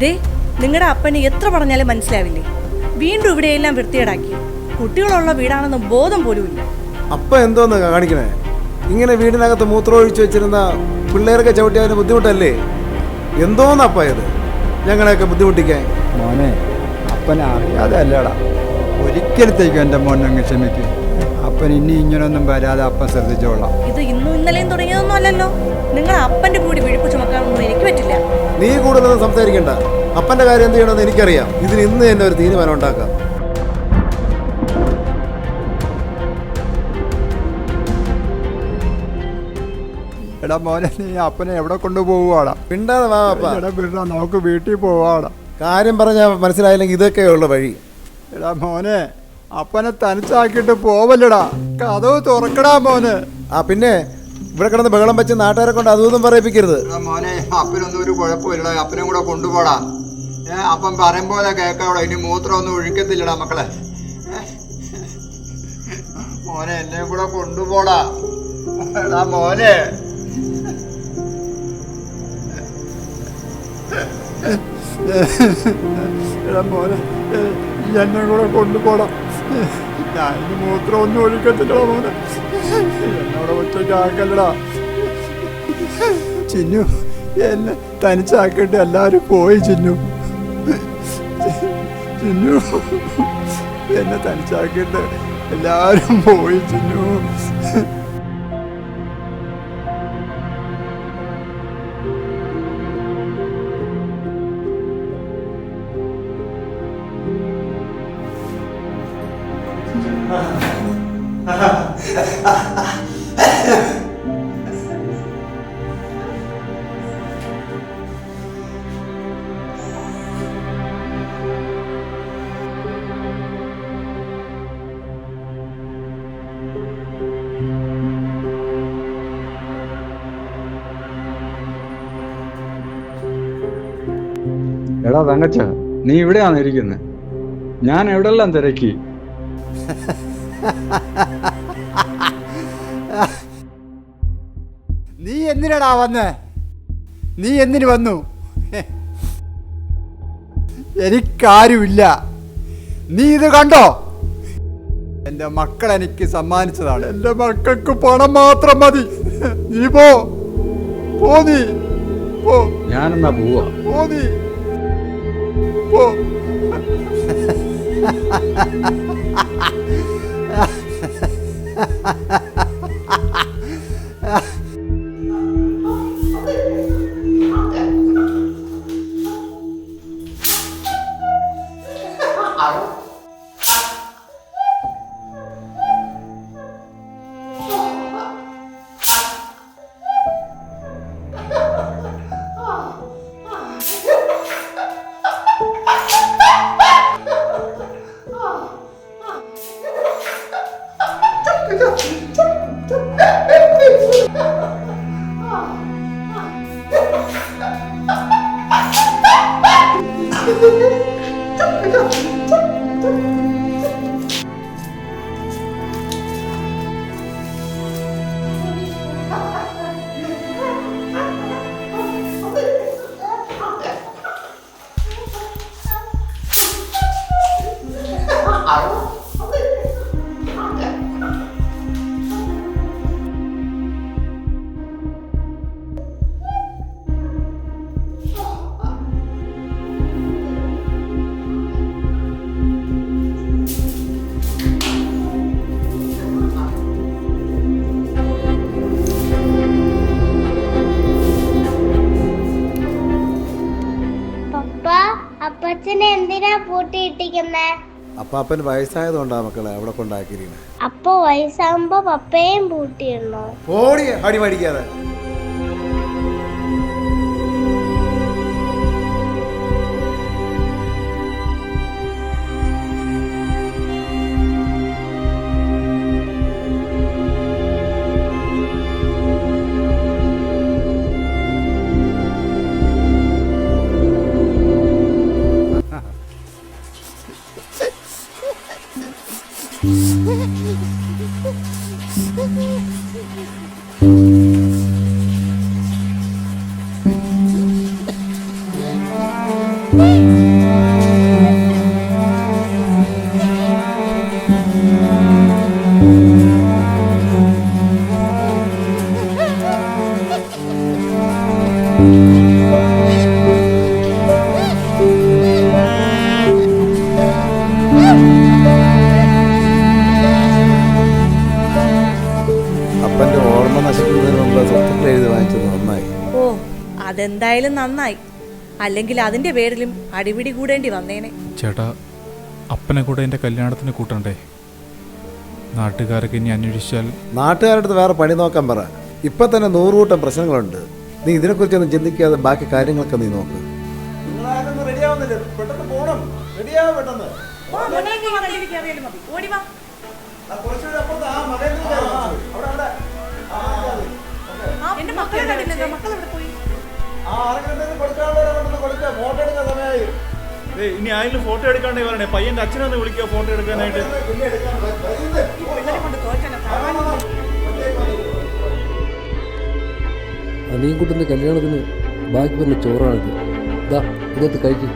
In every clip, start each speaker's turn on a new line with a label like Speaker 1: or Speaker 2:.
Speaker 1: ദേ, നിങ്ങളുടെ അപ്പന് എത്ര പറഞ്ഞാലും മനസ്സിലാവില്ലേ? വീണ്ടും ഇവിടെയെല്ലാം വൃത്തികേടാക്കി. കുട്ടികളുള്ള വീടാണെന്ന് ബോധം പോലുമില്ല.
Speaker 2: അപ്പ എന്തോന്ന് കാണിക്കണേ? ഇങ്ങനെ വീടിനകത്ത് മൂത്രമൊഴിച്ച് വെച്ചിരുന്ന പിള്ളേരൊക്കെ ചവിട്ടിയതിന് ബുദ്ധിമുട്ടല്ലേ? എന്തോന്നപ്പ ഇത് ഞങ്ങളെയൊക്കെ ബുദ്ധിമുട്ടിക്കാൻ?
Speaker 3: മോനെ, അപ്പനെ അറിയാതെ അല്ലടാ. ഒരിക്കലത്തേക്കും എൻ്റെ മോനങ്ങ് ക്ഷമിക്കും. അപ്പൻ ഇനി ഇങ്ങനൊന്നും വരാതെ അപ്പൻ ശ്രദ്ധിച്ചോളാം.
Speaker 1: ഇത് ഇന്നും ഇന്നലെയും തുടങ്ങിയതൊന്നും അല്ലല്ലോ. നിങ്ങളുടെ അപ്പന്റെ കൂടി വിഴുപ്പ് ചുമക്കാനൊന്നും എനിക്ക് പറ്റില്ല.
Speaker 2: നീ കൂടുതലൊന്നും സംസാരിക്കണ്ട. അപ്പന്റെ കാര്യം എന്ത് ചെയ്യണമെന്ന് എനിക്കറിയാം. ഇതിന് ഇന്ന് തന്നെ ഒരു തീരുമാനം ഉണ്ടാക്കാം.
Speaker 3: എടാ മോനെ, നീ അപ്പനെ എവിടെ കൊണ്ടുപോവാടാ?
Speaker 2: പിണ്ടാതെ വാ അപ്പ.
Speaker 3: എടാ വിടാ, നമുക്ക് വീട്ടിൽ പോവാടാ.
Speaker 2: കാര്യം പറഞ്ഞാൽ മനസ്സിലായില്ലെങ്കിൽ ഇതൊക്കെയുള്ള വഴി.
Speaker 3: എടാ മോനെ, അപ്പനെ തനിച്ചാക്കിയിട്ട് പോവല്ലടാ. കഥവ് തുറക്കടാ മോനെ.
Speaker 2: പിന്നെ ഇവിടെ കിടന്ന് ബഹളം വെച്ച് നാട്ടുകാരെ കൊണ്ട് അതൊന്നും പറയിപ്പിക്കരുത്.
Speaker 3: മോനെ, അപ്പനൊന്നും ഒരു കുഴപ്പമില്ലടാ. അപ്പനും കൂടെ കൊണ്ടുപോടാ. അപ്പം പറയും പോലെ കേൾക്കാവിടെ. ഇനി മൂത്രം ഒന്നും ഒഴിക്കത്തില്ലടാ മക്കളെ. മോനെ, എന്നെ കൂടെ കൊണ്ടുപോടാ. എടാ മോനെ. എടാ മോനെ, എന്നെ കൂടെ കൊണ്ടുപോടാ. ഞാൻ ഇനി മൂത്രം ഒന്നും ഒഴിക്കത്തില്ലടാ മോനെ. എന്നോട് ഒറ്റയ്ക്കാക്കല്ലടാ. ചിന്നു, എന്നെ തനിച്ചാക്കിയിട്ട് എല്ലാവരും പോയി. ചിന്നു, എന്നെ തനിച്ചാക്കിയിട്ട് എല്ലാവരും പോയി. ചിന്നു,
Speaker 4: എടാ തങ്കച്ച, നീ ഇവിടെയാണ് ഇരിക്കുന്നത്. ഞാൻ എവിടെല്ലാം തിരക്കി.
Speaker 3: നീ എന്തിനാടാ വന്നേ? നീ എന്തിനു വന്നു? എനിക്കാരുമില്ല. നീ ഇത് കണ്ടോ? എൻ്റെ മക്കൾ എനിക്ക് സമ്മാനിച്ചതാണ്. എൻ്റെ മക്കൾക്ക് പണം മാത്രം മതി. നീ പോ. നീ പോ.
Speaker 4: ഞാനെന്നാ പോവാ.
Speaker 3: നീ പോ.
Speaker 5: അപ്പച്ചനെ എന്തിനാ പൂട്ടിയിട്ടിരിക്കുന്നേ?
Speaker 2: അപ്പാപ്പന് വയസ്സായതുകൊണ്ടാ മക്കളെ അവിടെ കൊണ്ടാക്കിയിരിക്കുന്നത്.
Speaker 5: അപ്പൊ വയസ്സാകുമ്പോ പപ്പയും പൂട്ടിയിടണോ?
Speaker 2: ഓടി അടി മേടിക്കാതെ. അപ്പൻ്റെ ഓർമ്മ നശിക്കുന്നതിന് മുമ്പ് സ്വത്തുക്കൾ എഴുതി വാങ്ങിച്ചത് നന്നായി.
Speaker 1: ഓ അതെന്തായാലും നന്നായി, അല്ലെങ്കിൽ അതിന്റെ പേരിലും അടിപിടി കൂടേണ്ടി വന്നേനെ.
Speaker 6: ചേട്ടാ, അപ്പനെ കൂടെ എൻ്റെ കല്യാണത്തിന് കൂട്ടണ്ടേ? നാട്ടുകാരൊക്കെ ഇനി അന്വേഷിച്ചാൽ.
Speaker 2: നാട്ടുകാരുടെ അടുത്ത് വേറെ പണി നോക്കാൻ പറ. ഇപ്പം തന്നെ 100 കൂട്ടം പ്രശ്നങ്ങളുണ്ട്. നീ ഇതിനെക്കുറിച്ചൊന്നും ചിന്തിക്കാതെ ബാക്കി കാര്യങ്ങളൊക്കെ നീ നോക്ക്.
Speaker 7: ഇനി ആയാലും ഫോട്ടോ എടുക്കാണ്ടേ പറയണേ. പയ്യന്റെ അച്ഛനൊന്ന് വിളിക്കുക ഫോട്ടോ എടുക്കാനായിട്ട്.
Speaker 8: അനിയൻകുട്ടൻ്റെ കല്യാണത്തിന് ബാക്കി വന്ന ചോറാണിത്. ഇതാ ഇതൊക്കെ കഴിക്കും.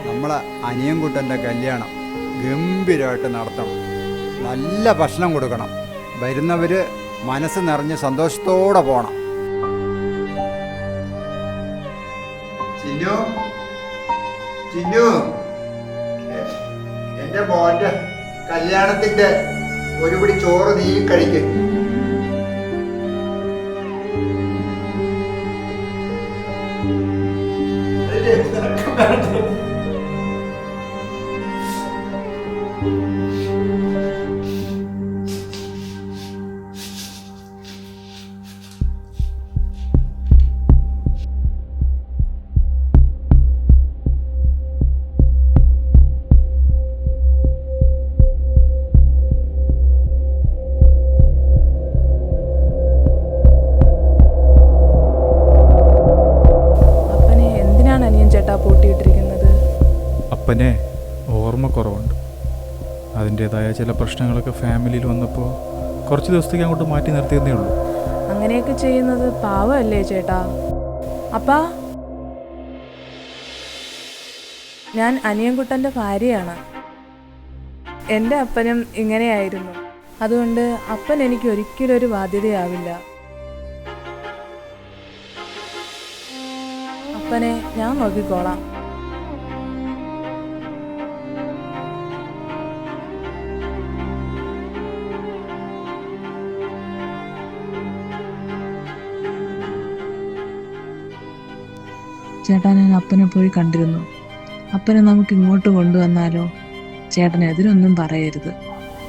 Speaker 3: നമ്മളെ അനിയൻകുട്ടൻ്റെ കല്യാണം ഗംഭീരമായിട്ട് നടത്തണം. നല്ല ഭക്ഷണം കൊടുക്കണം. വരുന്നവർ മനസ്സ് നിറഞ്ഞ് സന്തോഷത്തോടെ പോകണം. ചിന്നു, ചിന്നു, എൻ്റെ മോൻ്റെ കല്യാണത്തിൻ്റെ ഒരു പിടി ചോറ് നീ കഴിക്കും.
Speaker 6: അപ്പനെ ഓർമ്മക്കുറവുണ്ട്. അതിൻ്റേതായ ചില പ്രശ്നങ്ങളൊക്കെ ഫാമിലിയിൽ വന്നപ്പോൾ കുറച്ച് ദിവസത്തേക്ക് അങ്ങോട്ട് മാറ്റി നിർത്തിയതേ ഉള്ളൂ.
Speaker 9: അങ്ങനെയൊക്കെ ചെയ്യുന്നത് പാവമല്ലേ ചേട്ടാ? അപ്പാ, ഞാൻ അനിയൻകുട്ടൻ്റെ ഭാര്യയാണ്. എൻ്റെ അപ്പനും ഇങ്ങനെയായിരുന്നു. അതുകൊണ്ട് അപ്പൻ എനിക്ക് ഒരിക്കലും ഒരു ബാധ്യതയാവില്ല. അപ്പനെ ഞാൻ നോക്കിക്കോളാം.
Speaker 10: ചേട്ടാ, ഞാൻ അപ്പനെ പോയി കണ്ടിരുന്നു. അപ്പനെ നമുക്ക് ഇങ്ങോട്ട് കൊണ്ടുവന്നാലോ? ചേട്ടൻ എതിരൊന്നും പറയരുത്.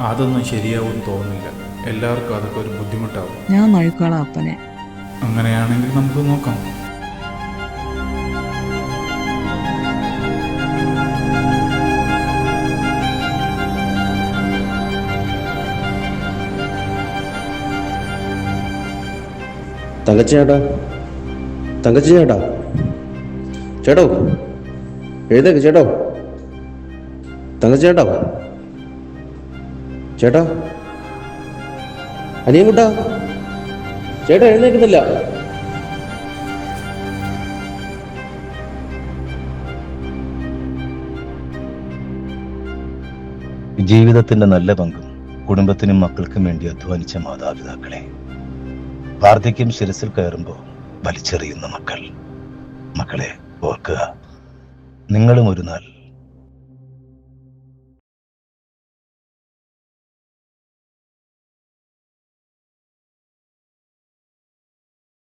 Speaker 6: അതൊന്നും ശരിയാവും തോന്നുന്നില്ല. എല്ലാവർക്കും അതൊക്കെ ഒരു ബുദ്ധിമുട്ടാവും.
Speaker 10: ഞാൻ നോക്കിക്കോളാം അപ്പനെ.
Speaker 6: അങ്ങനെയാണെങ്കിൽ നമുക്ക് നോക്കാം.
Speaker 11: തങ്കച്ചേട്ടാ, തങ്കച്ചേട്ടാ, ചേട്ടോ എഴുതേക്ക്. ചേട്ടോ, തങ്കച്ചേട്ടോ, ചേട്ടാ, അനിയൻകുട്ടാ, ചേട്ടാ എഴുന്നേക്കുന്നില്ല.
Speaker 12: ജീവിതത്തിന്റെ നല്ല പങ്കും കുടുംബത്തിനും മക്കൾക്കും വേണ്ടി അധ്വാനിച്ച മാതാപിതാക്കളെ വാർദ്ധക്യം ശിരസിൽ കയറുമ്പോൾ വലിച്ചെറിയുന്ന മക്കളെ ഓർക്കുക, നിങ്ങളും ഒരു നാൾ